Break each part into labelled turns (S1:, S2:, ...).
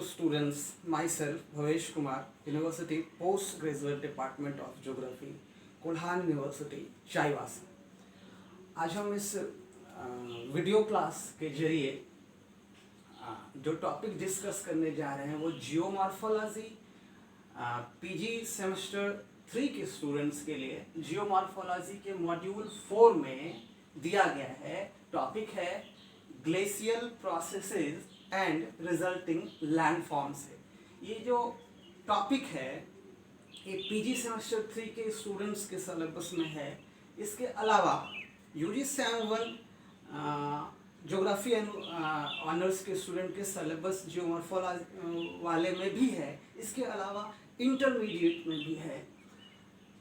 S1: students, myself, Bhavesh Kumar, University Postgraduate Department of Geography, Kolhan university Chaibasa. आज हम इस video class के जरिए जो टॉपिक डिस्कस करने जा रहे हैं वो जियोमॉर्फोलॉजी पीजी सेमेस्टर 3 के स्टूडेंट्स के लिए जियोमॉर्फोलॉजी के मॉड्यूल 4 में दिया गया है। टॉपिक है glacial processes and resulting landforms है। ये जो टॉपिक है ये पीजी सेमेस्टर 3 के स्टूडेंट्स के सिलेबस में है। इसके अलावा UG sem 1 geography and honours के स्टूडेंट के सिलेबस जियोमॉर्फोलॉजी वाले में भी है। इसके अलावा इंटरमीडिएट में भी है।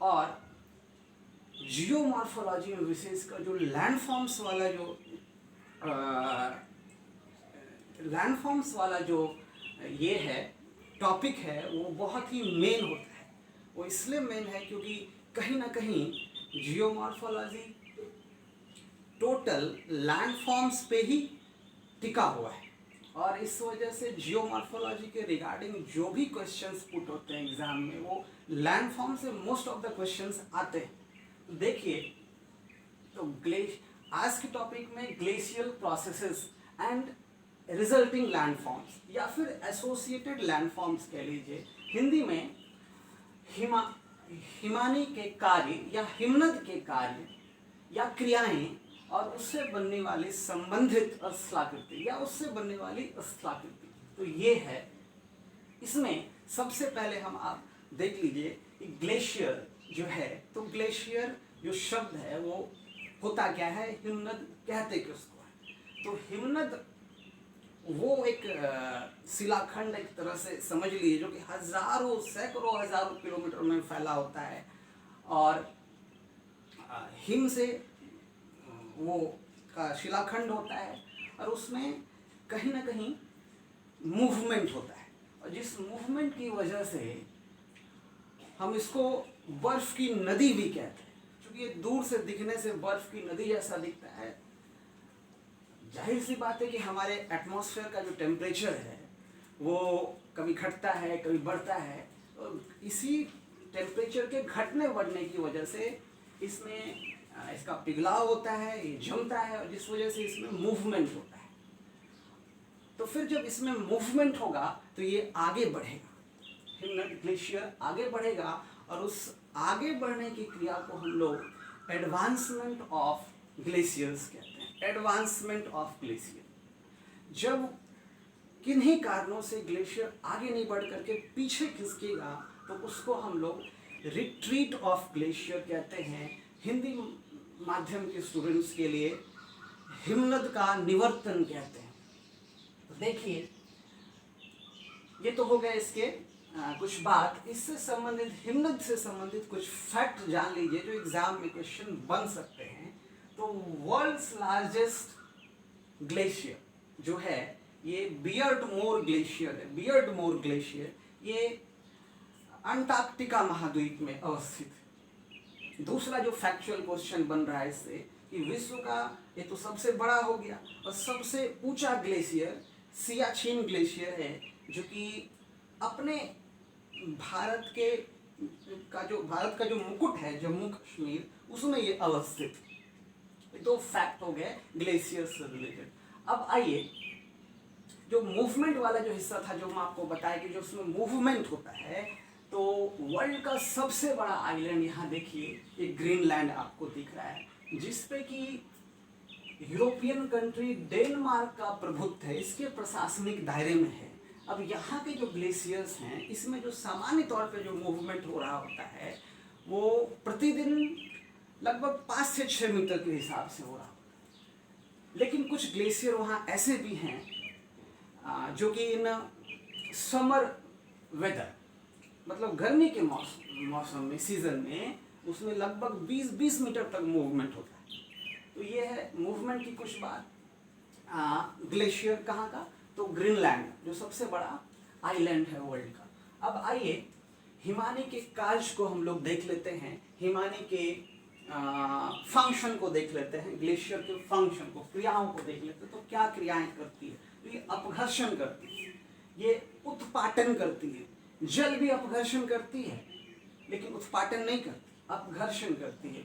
S1: और जियोमॉर्फोलॉजी में विशेषकर जो लैंडफॉर्म्स वाला जो ये है टॉपिक है वो बहुत ही मेन होता है। वो इसलिए मेन है क्योंकि कहीं ना कहीं जियोमॉर्फोलॉजी टोटल लैंडफॉर्म्स पे ही टिका हुआ है और इस वजह से जियोमॉर्फोलॉजी के रिगार्डिंग जो भी क्वेश्चंस पुट होते हैं एग्जाम में वो लैंडफॉर्म से मोस्ट ऑफ द क्वेश्चंस आते हैं। देखिए तो आज के टॉपिक में glacial processes and resulting landforms या फिर एसोसिएटेड लैंडफॉर्म्स कह लीजिए। हिंदी में हिमानी के कार्य या हिमनद के कार्य या क्रियाएं और उससे बनने वाली संबंधित स्थलाकृति या उससे बनने वाली स्थलाकृति, तो ये है। इसमें सबसे पहले हम आप देख लीजिए कि ग्लेशियर जो है, तो ग्लेशियर जो शब्द है वो होता क्या है, हिमनद कहते किसको है। तो हिमनद वो एक शिलाखंड एक तरह से समझ लीजिए जो कि हजारों सैकड़ों हजारों किलोमीटर में फैला होता है और हिम से वो का शिलाखंड होता है और उसमें कहीं ना कहीं मूवमेंट होता है और जिस मूवमेंट की वजह से हम इसको बर्फ की नदी भी कहते हैं। क्योंकि ये दूर से दिखने से बर्फ की नदी जैसा दिखता है। जाहिर सी बात है कि हमारे एटमॉस्फेयर का जो टेम्परेचर है वो कभी घटता है कभी बढ़ता है। तो इसी टेम्परेचर के घटने बढ़ने की वजह से इसमें इसका पिघलाव होता है, ये जमता है और जिस वजह से इसमें मूवमेंट होता है। तो फिर जब इसमें मूवमेंट होगा तो ये आगे बढ़ेगा, हिमनद ग्लेशियर आगे बढ़ेगा और उस आगे बढ़ने की क्रिया को हम लोग एडवांसमेंट ऑफ ग्लेशियर्स कहते हैं। एडवांसमेंट ऑफ ग्लेशियर, जब किन्हीं कारणों से ग्लेशियर आगे नहीं बढ़ करके पीछे खिसकेगा तो उसको हम लोग रिट्रीट ऑफ ग्लेशियर कहते हैं। हिंदी माध्यम के स्टूडेंट्स के लिए हिमनद का निवर्तन कहते हैं। तो देखिए ये तो हो गया इसके कुछ बात। इससे संबंधित हिमनद से संबंधित कुछ फैक्ट जान लीजिए जो एग्जाम में क्वेश्चन बन सकते हैं। तो वर्ल्ड्स लार्जेस्ट ग्लेशियर जो है ये बियर्डमोर ग्लेशियर है। बियर्डमोर ग्लेशियर ये अंटार्कटिका महाद्वीप में अवस्थित है। दूसरा जो फैक्चुअल क्वेश्चन बन रहा है इससे कि विश्व का ये तो सबसे बड़ा हो गया और सबसे ऊंचा ग्लेशियर सियाचिन ग्लेशियर है जो कि अपने भारत का जो मुकुट है जम्मू कश्मीर उसमें ये अवस्थित है। तो फैक्ट हो गए ग्लेशियर से रिलेटेड। अब आइए जो मूवमेंट वाला जो हिस्सा था जो मैं आपको बताया कि जो उसमें मूवमेंट होता है, तो वर्ल्ड का सबसे बड़ा आइलैंड यहाँ देखिए ये ग्रीनलैंड आपको दिख रहा है जिसपे कि यूरोपियन कंट्री डेनमार्क का प्रभुत्व है, इसके प्रशासनिक दायरे में है। अब यहाँ के जो ग्लेशियर्स हैं इसमें जो सामान्य तौर पे जो मूवमेंट हो रहा होता है वो प्रतिदिन लगभग 5 से 6 मीटर के हिसाब से हो रहा होता है। लेकिन कुछ ग्लेशियर वहाँ ऐसे भी हैं जो कि इन समर वेदर मतलब गर्मी के मौसम में सीजन में उसमें लगभग 20 मीटर तक मूवमेंट होता है। तो ये है मूवमेंट की कुछ बात। ग्लेशियर कहाँ का, तो ग्रीनलैंड जो सबसे बड़ा आइलैंड है वर्ल्ड का। अब आइए हिमानी के कार्य को हम लोग देख लेते हैं, हिमानी के फंक्शन को देख लेते हैं, ग्लेशियर के फंक्शन को, क्रियाओं को देख लेते हैं। तो क्या क्रियाएं करती है, तो ये अपघर्षण करती है। ये उत्पाटन करती है। जल भी अपघर्षण करती है लेकिन उत्पाटन नहीं करती, अपघर्षण करती है।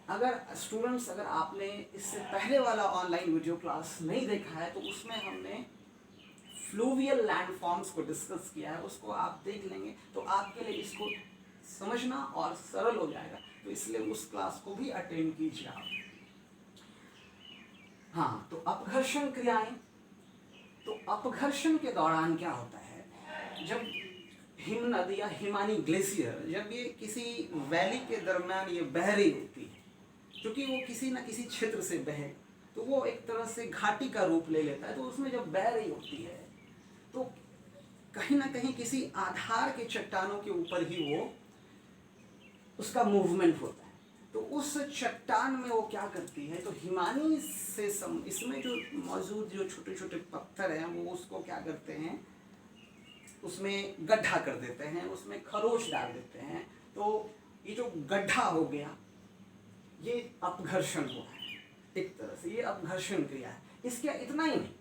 S1: अगर स्टूडेंट्स, अगर आपने इससे पहले वाला ऑनलाइन वीडियो क्लास नहीं देखा है तो उसमें हमने फ्लूवियल लैंडफॉर्म्स को डिस्कस किया है, उसको आप देख लेंगे तो आपके लिए इसको समझना और सरल हो जाएगा। तो इसलिए उस क्लास को भी अटेंड कीजिए आप। हाँ, तो अपघर्षण क्रियाएं। तो अपघर्षण के दौरान क्या होता है, जब हिमनद या हिमानी ग्लेशियर जब ये किसी वैली के दरम्यान ये बह रही होती है, क्योंकि वो किसी न किसी क्षेत्र से बहे तो वो एक तरह से घाटी का रूप ले लेता है। तो उसमें जब बह रही होती है तो कहीं ना कहीं किसी आधार के चट्टानों के ऊपर ही वो उसका मूवमेंट होता है। तो उस चट्टान में वो क्या करती है, तो हिमानी से इसमें जो मौजूद जो छोटे छोटे पत्थर हैं वो उसको क्या करते हैं, उसमें गड्ढा कर देते हैं, उसमें खरोच डाल देते हैं। तो ये जो गड्ढा हो गया ये अपघर्षण हुआ है, एक तरह से ये अपघर्षण क्रिया है। इसके इतना ही नहीं,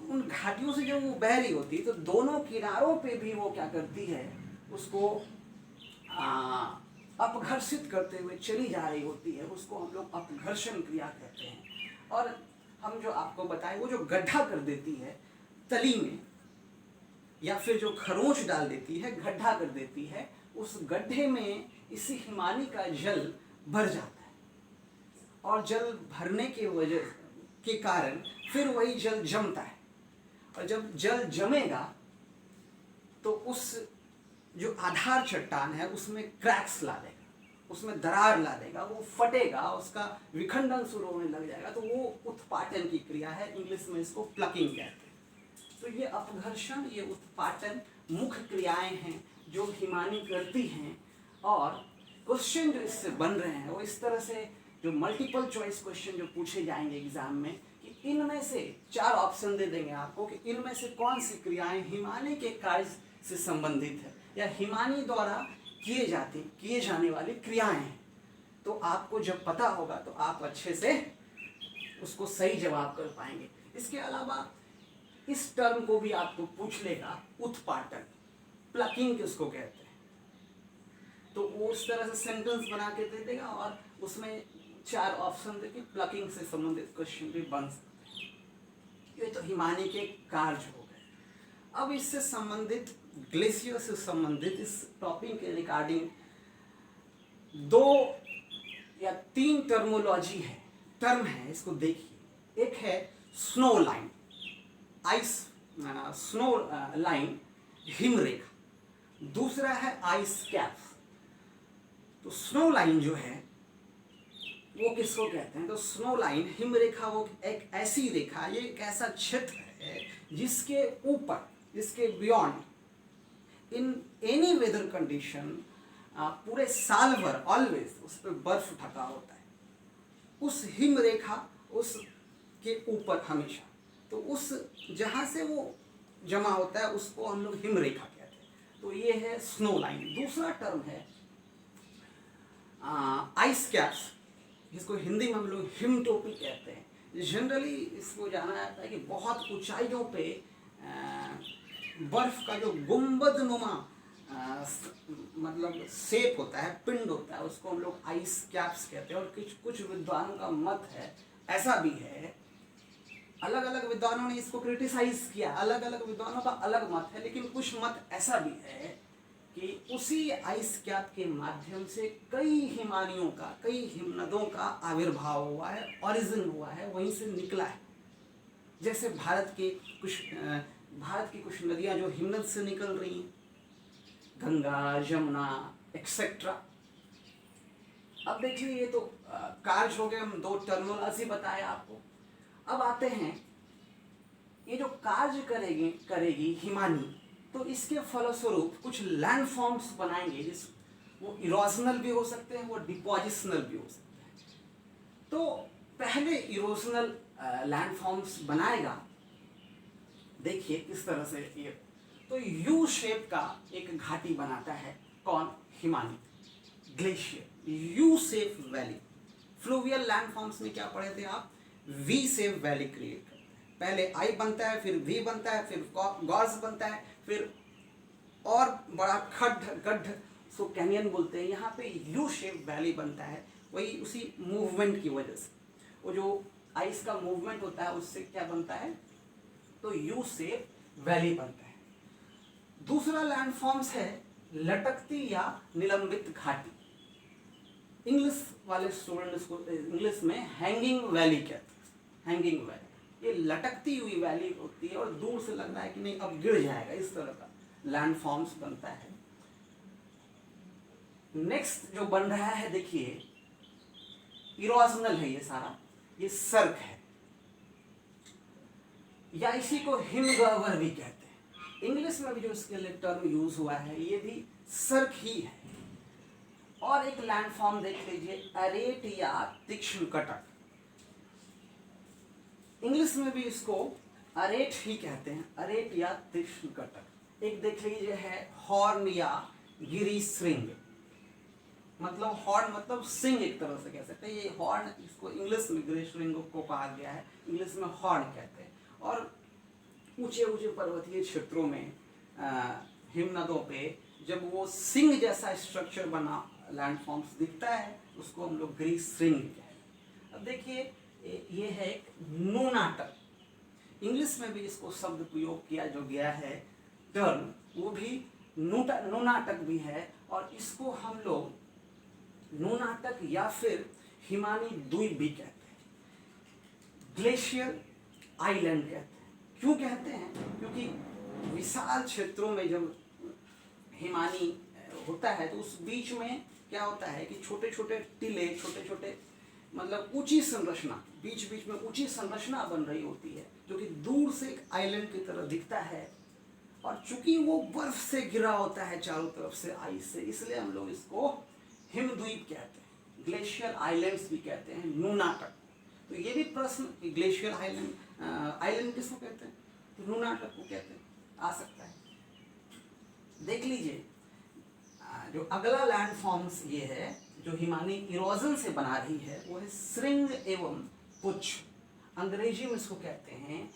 S1: उन घाटियों से जब वो बह रही होती है तो दोनों किनारों पे भी वो क्या करती है, उसको अपघर्षित करते हुए चली जा रही होती है। उसको हम लोग अपघर्षण क्रिया कहते हैं। और हम जो आपको बताएं, वो जो गड्ढा कर देती है तली में या फिर जो खरोंच डाल देती है, गड्ढा कर देती है, उस गड्ढे में इसी हिमानी का जल भर जाता है और जल भरने के वजह के कारण फिर वही जल जमता है। और जब जल जमेगा तो उस जो आधार चट्टान है उसमें क्रैक्स ला देगा, उसमें दरार ला देगा, वो फटेगा, उसका विखंडन शुरू होने लग जाएगा। तो वो उत्पाटन की क्रिया है, इंग्लिश में इसको प्लकिंग कहते हैं। तो ये अपघर्षण, ये उत्पाटन मुख्य क्रियाएं हैं जो हिमानी करती हैं। और क्वेश्चन जो इससे बन रहे हैं वो इस तरह से, जो मल्टीपल चॉइस क्वेश्चन जो पूछे जाएंगे एग्जाम में, कि इनमें से 4 ऑप्शन दे देंगे आपको कि इनमें से कौन सी क्रियाएं हिमानी के कार्य से संबंधित है या हिमानी द्वारा किए जाने वाली क्रियाएं हैं। तो आपको जब पता होगा तो आप अच्छे से उसको सही जवाब कर पाएंगे। इसके अलावा इस टर्म को भी आपको पूछ लेगा, उत्पाटन, प्लकिंग किसको कहते हैं। तो वो उस तरह से सेंटेंस बना के दे देगा और उसमें 4 ऑप्शन देके प्लकिंग से संबंधित क्वेश्चन भी बन सकते हैं। ये तो हिमानी के कार्य हो गए। अब इससे संबंधित, ग्लेशियर से संबंधित इस टॉपिक के रिगार्डिंग 2 या 3 टर्मोलॉजी है, टर्म है, इसको देखिए। एक है snow line, ice snow line, हिमरेखा। दूसरा है आइस कैप्स। तो स्नो लाइन जो है वो किसको कहते हैं, तो स्नो लाइन, हिमरेखा, वो एक ऐसी रेखा, ये एक ऐसा क्षेत्र है जिसके ऊपर, जिसके beyond in any weather condition पूरे साल भर ऑलवेज उस पर बर्फ ढका होता है, उस हिमरेखा उसके ऊपर हमेशा। तो उस जहाँ से वो जमा होता है उसको हम लोग हिमरेखा कहते हैं। तो ये है स्नो लाइन। दूसरा टर्म है आइस कैप्स, जिसको हिंदी में हम लोग हिमटोपी कहते हैं। जनरली इसको जाना जाता है कि बहुत ऊंचाइयों पे बर्फ का जो गुंबदनुमा मतलब शेप होता है, पिंड होता है, उसको हम लोग आइस कैप्स कहते हैं। और कुछ विद्वानों का मत है, ऐसा भी है, अलग अलग विद्वानों ने इसको क्रिटिसाइज किया, अलग अलग विद्वानों का अलग मत है, लेकिन कुछ मत ऐसा भी है कि उसी आइस कैप के माध्यम से कई हिमानियों का, कई हिमनदों का आविर्भाव हुआ है, ओरिजिन हुआ है, वहीं से निकला है। जैसे भारत की कुछ नदियां जो हिमनद से निकल रही हैं, गंगा, जमुना एक्सेट्रा। अब देखिए, ये तो कार्य हो गए, हम 2 टर्मिनोलॉजी बताए आपको। अब आते हैं, ये जो कार्य करेगी हिमानी, तो इसके फलस्वरूप कुछ लैंडफॉर्म्स बनाएंगे, जिस वो इरोजनल भी हो सकते हैं, वो डिपोजिशनल भी हो सकते हैं। तो पहले इरोजनल लैंडफॉर्म्स बनाएगा, देखिए किस तरह से। ये तो यू शेप का एक घाटी बनाता है, कौन, Himani glacier, U shape valley. Fluvial landforms में क्या पढ़े थे आप, वी शेप वैली क्रिएट करते हैं। पहले आई बनता है, फिर वी बनता है, फिर गॉर्ज बनता है, फिर और बड़ा गड्ढ सो कैनियन बोलते हैं। यहाँ पे यू शेप वैली बनता है, वही उसी मूवमेंट की वजह से। वो जो आइस का मूवमेंट होता है उससे क्या बनता है, तो यू शेप वैली बनता है। दूसरा लैंडफॉर्म्स है लटकती या निलंबित घाटी। इंग्लिश वाले स्टूडेंट्स को इंग्लिश में हैंगिंग वैली कहते हैं। हैंगिंग वैली ये लटकती हुई वैली होती है और दूर से लग रहा है कि नहीं अब गिर जाएगा, इस तरह का लैंडफॉर्म्स बनता है। नेक्स्ट जो बन रहा है देखिए, इरोजनल है ये सारा, ये सर्क है या इसी को हिमगह्वर भी कहते हैं। इंग्लिश में भी जो इसके लिए टर्म यूज हुआ है ये भी सर्क ही है। और एक लैंडफॉर्म देख लीजिए, अरेट या तीक्ष्ण कटक। इंग्लिश में भी इसको अरेट ही कहते हैं, अरेट या तीक्ष्ण कटक। एक देख लीजिए है हॉर्न या गिरिश्रिंग, मतलब हॉर्न मतलब सिंग एक तरह से कह सकते हैं। ये हॉर्न, इसको इंग्लिश में गिरिश्रिंग को कहा गया है, इंग्लिश में हॉर्न कहते हैं। और ऊंचे ऊंचे पर्वतीय क्षेत्रों में हिमनदों पे जब वो सिंग जैसा स्ट्रक्चर बना लैंडफॉर्म्स दिखता है उसको हम लोग गिरिश्रिंग कहते हैं। अब देखिए ये है एक नूनाटक। इंग्लिश में भी इसको शब्द प्रयोग किया जो गया है टर्म, वो भी नूनाटक भी है। और इसको हम लोग नूनाटक या फिर हिमानी द्वीप भी कहते हैं, ग्लेशियर आइलैंड कहते हैं। क्यों कहते हैं, क्योंकि विशाल क्षेत्रों में जब हिमानी होता है तो उस बीच में क्या होता है कि छोटे छोटे टीले, छोटे छोटे मतलब ऊंची संरचना, बीच बीच में ऊंची संरचना बन रही होती है जो कि दूर से एक आइलैंड की तरह दिखता है। और चूंकि वो बर्फ से घिरा होता है चारों तरफ से आइस से, इसलिए हम लोग इसको हिमद्वीप कहते हैं, ग्लेशियर आइलैंड्स भी कहते हैं, नूनाटक। तो ये भी प्रश्न, ग्लेशियर आइलैंड किसको कहते हैं, तो नूनाटक को कहते हैं, आ सकता है। देख लीजिए जो अगला लैंडफॉर्म्स ये है जो हिमानी इरोजन से बना रही है वो है श्रृंग एवं पुच्छ। अंग्रेजी में इसको कहते हैं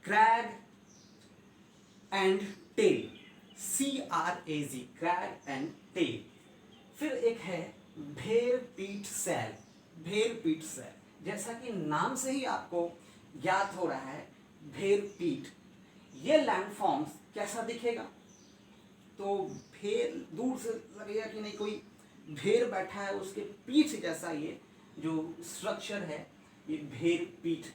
S1: crag and tail, CRAG, crag and tail. फिर एक है भेड़ पीठ सैल, भेड़ पीठ सैल। जैसा कि नाम से ही आपको ज्ञात हो रहा है भेड़ पीठ, ये लैंडफॉर्म्स कैसा दिखेगा, तो भेड़ दूर से लगेगा कि नहीं कोई भेड़ बैठा है, उसके पीठ जैसा ये जो स्ट्रक्चर है ये भेड़ पीठ है।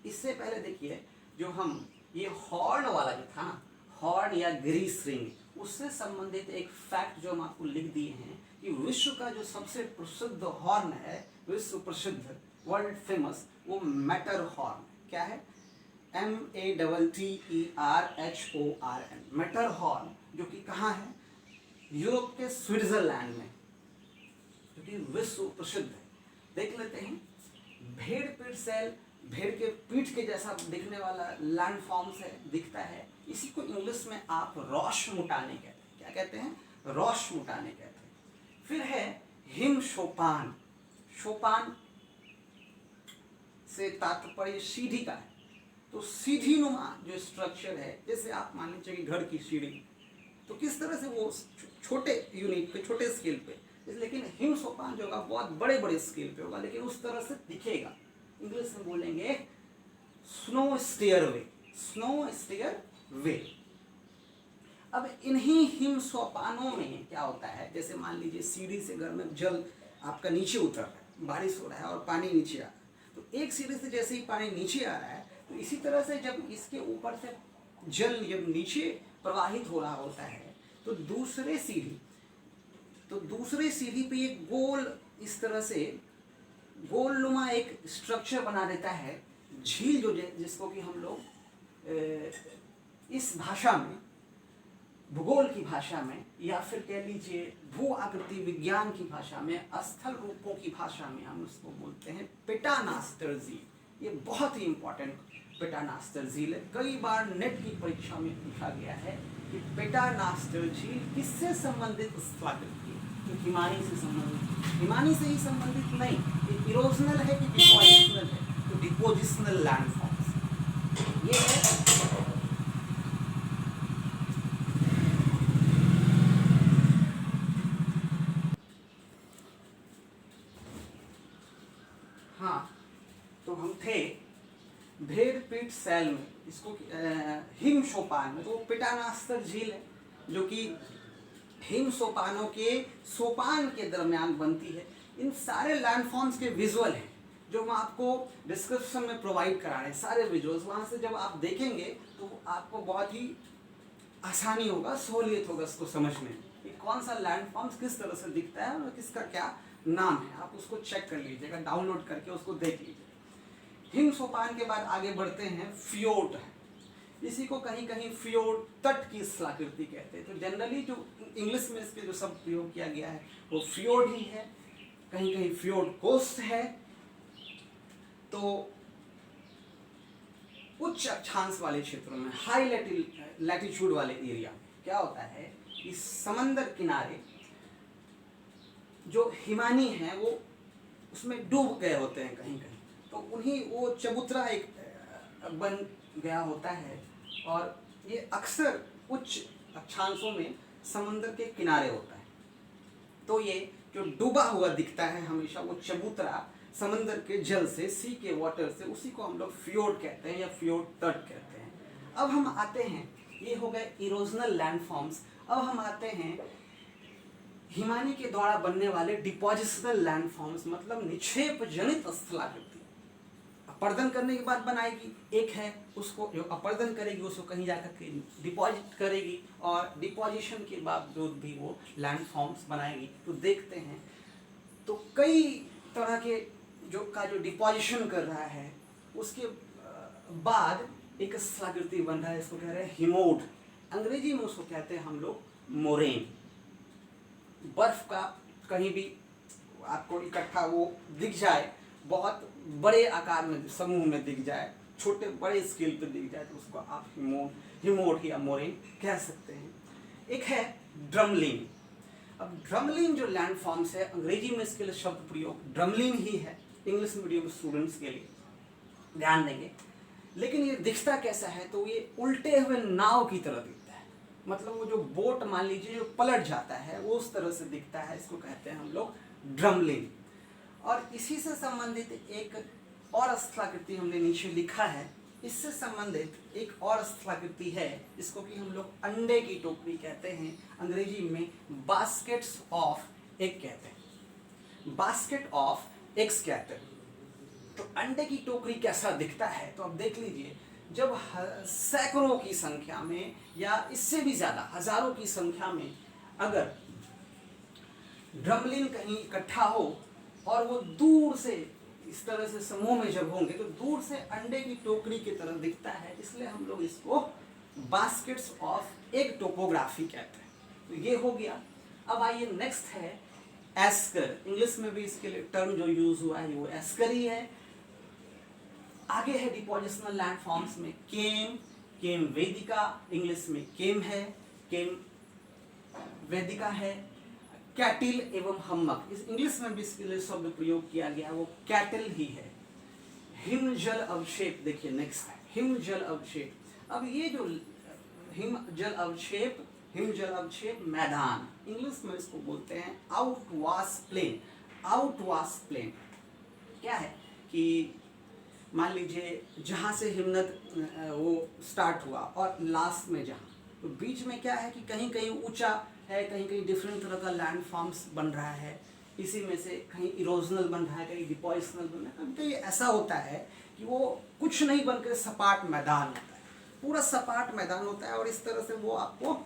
S1: इससे पहले देखिए जो हम ये हॉर्न वाला जो था ना, हॉर्न या गिरिश्रिंग, उससे संबंधित एक फैक्ट जो हम आपको लिख दिए हैं कि विश्व का जो सबसे प्रसिद्ध हॉर्न है, विश्व प्रसिद्ध वर्ल्ड फेमस, वो मैटर हॉर्न। क्या है, METTERHORN, मैटर हॉर्न, जो कि कहाँ है, यूरोप के स्विट्जरलैंड में, जो कि विश्व प्रसिद्ध है। देख लेते हैं, भेड़ पीठ सैल भेड़ के पीठ के जैसा दिखने वाला लैंडफॉर्म्स है, दिखता है। इसी को इंग्लिश में आप रॉश मुटाने कहते हैं। क्या कहते हैं, रॉश मुटाने कहते हैं। फिर है हिम सोपान। सोपान से तात्पर्य सीढ़ी का है, तो सीढ़ी नुमा जो स्ट्रक्चर है, जैसे आप मान लीजिए कि घर की सीढ़ी, तो किस तरह से वो छोटे यूनिट पे, छोटे स्केल पे, लेकिन हिम सोपान जो होगा बहुत बड़े बड़े स्केल पे होगा, लेकिन उस तरह से दिखेगा। इंग्लिश में बोलेंगे स्नो स्टेयरवे, स्नो स्टेयरवे। अब इन्हीं हिम सोपानों में क्या होता है, जैसे मान लीजिए सीढ़ी से घर में जल आपका नीचे उतर रहा है, बारिश हो रहा है और पानी नीचे आ रहा है, तो एक सीढ़ी से जैसे ही पानी नीचे आ रहा है, तो इसी तरह से जब इसके ऊपर से जल जब नीचे प्रवाहित हो रहा होता है, तो दूसरे सीढ़ी पे एक गोल, इस तरह से गोलनुमा एक स्ट्रक्चर बना देता है, झील, जो जिसको कि हम लोग इस भाषा में, भूगोल की भाषा में, या फिर कह लीजिए भू आकृति विज्ञान की भाषा में, स्थल रूपों की भाषा में, हम उसको बोलते हैं पेटानास्टर झील। ये बहुत ही इंपॉर्टेंट पेटानास्टर झील है। कई बार नेट की परीक्षा में पूछा गया है कि पेटानास्टर झील किससे संबंधित स्थलाकृति है, तो हिमानी से संबंधित, हिमानी से ही संबंधित नहीं, ये इरोजनल है कि डिपोजिशनल है, तो डिपोजिशनल लैंडफॉर्म। ये है हाँ, तो हम थे भेड़पीट सैल में, इसको हिम सोपान में। तो पिटानास्तर झील है जो कि हिम सोपानों के सोपान के दरमियान बनती है। इन सारे लैंडफॉर्म्स के विजुअल हैं जो हम आपको डिस्क्रिप्शन में प्रोवाइड करा रहे हैं, सारे विजुअल्स। वहाँ से जब आप देखेंगे तो आपको बहुत ही आसानी होगा, सहूलियत होगा इसको समझने में कि कौन सा लैंडफॉर्म्स किस तरह से दिखता है और किसका क्या नाम है। आप उसको चेक कर लीजिएगा, डाउनलोड करके उसको देख लीजिएगा। हिम सोपान के बाद आगे बढ़ते हैं, फियोर्ड है। इसी को कहीं कहीं फियोर्ड तट की स्थलाकृति कहते हैं। तो जनरली जो इंग्लिश में इसके जो शब्द प्रयोग किया गया है वो फियोर्ड ही है, कहीं कहीं फियोर्ड कोस्ट है। तो उच्च अक्षांश वाले क्षेत्रों में, हाई लैटिट्यूड वाले एरिया में क्या होता है कि समंदर किनारे जो हिमानी हैं वो उसमें डूब गए होते हैं कहीं कहीं, तो उन्हीं वो चबूतरा एक बन गया होता है। और ये अक्सर उच्च अक्षांशों में समंदर के किनारे होता है। तो ये जो डूबा हुआ दिखता है हमेशा, वो चबूतरा समंदर के जल से, सी के वाटर से, उसी को हम लोग फियोर्ड कहते हैं या फियोर्ड तट कहते हैं। अब हम आते हैं, ये हो गए इरोजनल लैंडफॉर्म्स। अब हम आते हैं हिमानी के द्वारा बनने वाले डिपोजिशनल लैंडफॉर्म्स, मतलब निक्षेप जनित स्थलाकृति। अपर्दन करने के बाद बनाएगी, एक है उसको जो अपर्दन करेगी उसको कहीं जाकर के डिपॉजिट करेगी, और डिपोजिशन के बावजूद भी वो लैंडफॉर्म्स बनाएगी। तो देखते हैं तो कई तरह के जो डिपोजिशन कर रहा है उसके बाद एक स्थलाकृति बन रहा है, इसको कह रहे हैं हिमोड। अंग्रेजी में उसको कहते हैं हम लोग मोरेन। बर्फ का कहीं भी आपको इकट्ठा वो दिख जाए, बहुत बड़े आकार में समूह में दिख जाए, छोटे बड़े स्केल पे दिख जाए, तो उसको आप हिमोड या मोरेन कह सकते हैं। एक है ड्रमलिन। अब ड्रमलिन जो लैंडफॉर्म्स है, अंग्रेजी में इसके लिए शब्द प्रयोग ड्रमलिन ही है, इंग्लिश मीडियम स्टूडेंट्स के लिए ध्यान देंगे। लेकिन ये दिखता कैसा है, तो ये उल्टे हुए नाव की तरह दिखता है। मतलब वो जो बोट मान लीजिए जो पलट जाता है वो उस तरह से दिखता है, इसको कहते हैं हम लोग ड्रमलिन। और इसी से संबंधित एक और स्थलाकृति हमने नीचे लिखा है, इससे संबंधित एक और स्थलाकृति है, इसको कि हम लोग अंडे की टोकरी कहते हैं, अंग्रेजी में बास्केट्स ऑफ एग कहते हैं, बास्केट ऑफ एग्स कहते हैं। तो अंडे की टोकरी कैसा दिखता है, तो अब देख लीजिए, जब सैकड़ों की संख्या में या इससे भी ज़्यादा हजारों की संख्या में अगर ड्रमलिन कहीं इकट्ठा हो और वो दूर से इस तरह से समूह में जब होंगे तो दूर से अंडे की टोकरी की तरह दिखता है, इसलिए हम लोग इसको बास्केट्स ऑफ एग टोपोग्राफी कहते हैं। तो ये हो गया। अब आइए नेक्स्ट है एस्कर। इंग्लिश में भी इसके लिए टर्म जो यूज हुआ है वो एस्कर ही है। आगे है डिपोजिशनल लैंडफॉर्म्स में केम वेदिका, इंग्लिश में केम है, केम वेदिका है। कैटिल एवं हम्मक, इस इंग्लिश में भी इसके लिए शब्द प्रयोग किया गया, वो कैटिल ही है। हिम जल अवक्षेप, देखिए नेक्स्ट है हिम जल अवक्षेप। अब ये जो हिम जल अवक्षेप मैदान, इंग्लिश में इसको बोलते हैं आउटवाश प्लेन। आउटवाश प्लेन क्या है कि मान लीजिए जहाँ से हिमनद वो स्टार्ट हुआ और लास्ट में जहाँ, तो बीच में क्या है कि कहीं कहीं ऊंचा है, कहीं कहीं डिफरेंट तरह का लैंडफॉर्म्स बन रहा है, इसी में से कहीं इरोजनल बन रहा है, कहीं डिपोजिशनल बन रहा है। कभी कभी ऐसा होता है कि वो कुछ नहीं बनकर सपाट मैदान होता है, पूरा सपाट मैदान होता है, और इस तरह से वो आपको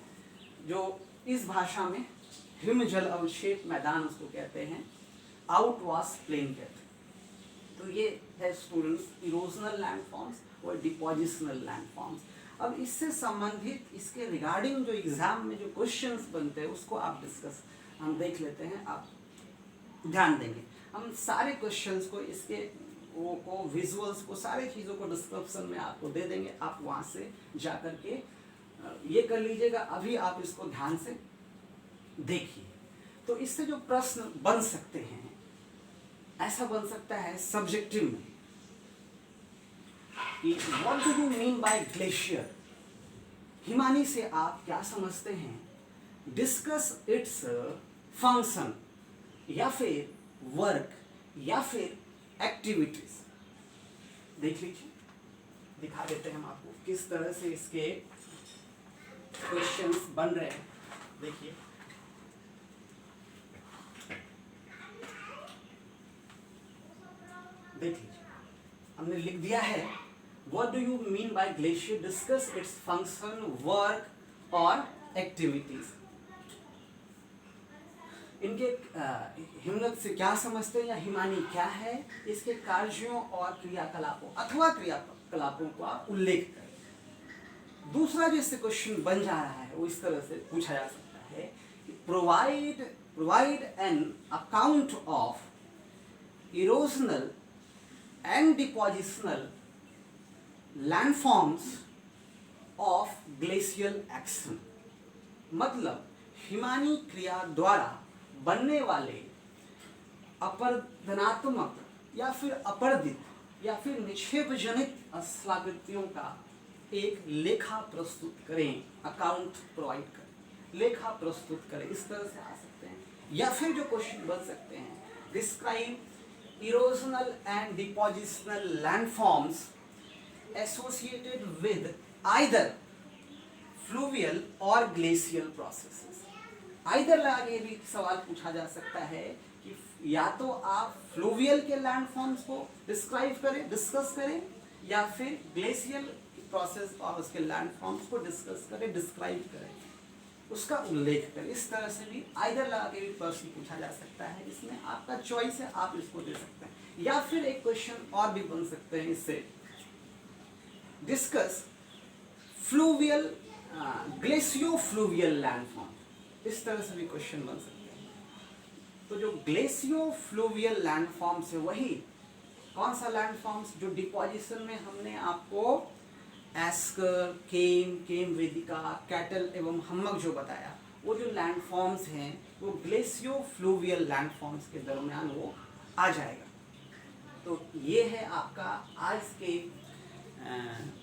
S1: जो इस भाषा में हिम जल अवक्षेप मैदान उसको कहते हैं, आउटवाश प्लेन कहते हैं। तो ये है स्टूडेंट्स इरोजनल लैंडफॉर्म्स और डिपोजिशनल लैंडफॉर्म्स। अब इससे संबंधित इसके रिगार्डिंग जो एग्जाम में जो क्वेश्चंस बनते हैं उसको हम देख लेते हैं, आप ध्यान देंगे। हम सारे क्वेश्चंस को इसके को विजुअल्स को सारी चीज़ों को डिस्क्रिप्शन में आपको दे देंगे, आप वहाँ से जा कर के ये कर लीजिएगा। अभी आप इसको ध्यान से देखिए। तो इससे जो प्रश्न बन सकते हैं, ऐसा बन सकता है सब्जेक्टिव में कि what do you mean by glacier, Himani से आप क्या समझते हैं। डिस्कस इट्स फंक्शन या फिर वर्क या फिर एक्टिविटीज। देख लीजिए, दिखा देते हैं हम आपको किस तरह से इसके क्वेश्चंस बन रहे हैं। देखिए, देख लीजिए, हमने लिख दिया है what do you mean by glacier, discuss its function, work और एक्टिविटीज। इनके हिमनद से क्या समझते हैं या हिमानी क्या है, इसके कार्यों और क्रियाकलापों अथवा क्रियाकलापों का उल्लेख करें। दूसरा जो इससे क्वेश्चन बन जा रहा है वो इस तरह से पूछा जा सकता है कि provide an account of erosional and depositional landforms of glacial action. मतलब हिमानी क्रिया द्वारा बनने वाले अपरदनात्मक या फिर अपर्दित या फिर निक्षेप जनित स्थलाकृतियों का एक लेखा प्रस्तुत करें। अकाउंट प्रोवाइड करें, लेखा प्रस्तुत करें, इस तरह से आ सकते हैं। या फिर जो क्वेश्चन बन सकते हैं, describe erosional and depositional landforms associated with either fluvial और ग्लेशियल प्रोसेसेस। आइदर लगा भी सवाल पूछा जा सकता है कि या तो आप फ्लूवियल के लैंडफॉर्म्स को डिस्क्राइब करें, डिस्कस करें, या फिर ग्लेशियल प्रोसेस और उसके लैंडफॉर्म्स को डिस्कस करें, डिस्क्राइब करें, उसका उल्लेख करें। इस तरह से भी आइदर लगा के भी प्रश्न पूछा जा सकता है। इसमें आपका चॉइस है, आप इसको दे सकते हैं। या फिर एक क्वेश्चन और भी बन सकते हैं इससे, डिस्कस फ्लूवियल ग्लेशियो फ्लूवियल लैंडफॉर्म। इस तरह से भी क्वेश्चन बन सकते हैं। तो जो ग्लेशियो फ्लूवियल लैंडफॉर्म्स है, वही कौन सा लैंडफॉर्म्स जो डिपोजिशन में हमने आपको एस्कर, केम वेदिका, कैटल एवं हम्मक जो बताया, वो जो लैंडफॉर्म्स हैं वो ग्लेशियो फ्लूवियल लैंडफॉर्म्स के दरमियान वो आ जाएगा। तो ये है आपका आज के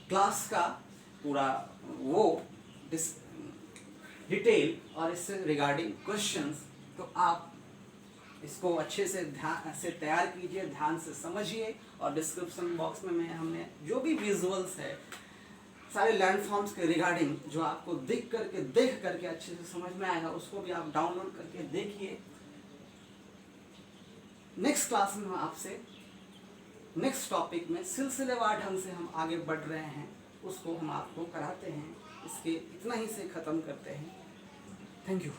S1: क्लास का पूरा वो डिटेल और इससे रिगार्डिंग क्वेश्चंस। तो आप इसको अच्छे से ध्यान से तैयार कीजिए, ध्यान से समझिए, और डिस्क्रिप्शन बॉक्स में हमने जो भी विजुअल्स है सारे लैंडफॉर्म्स के रिगार्डिंग जो आपको देख करके अच्छे से समझ में आएगा, उसको भी आप डाउनलोड करके देखिए। नेक्स्ट क्लास में आपसे नेक्स्ट टॉपिक में सिलसिलेवार ढंग से हम आगे बढ़ रहे हैं, उसको हम आपको कराते हैं। इसके इतना ही से ख़त्म करते हैं। Thank you.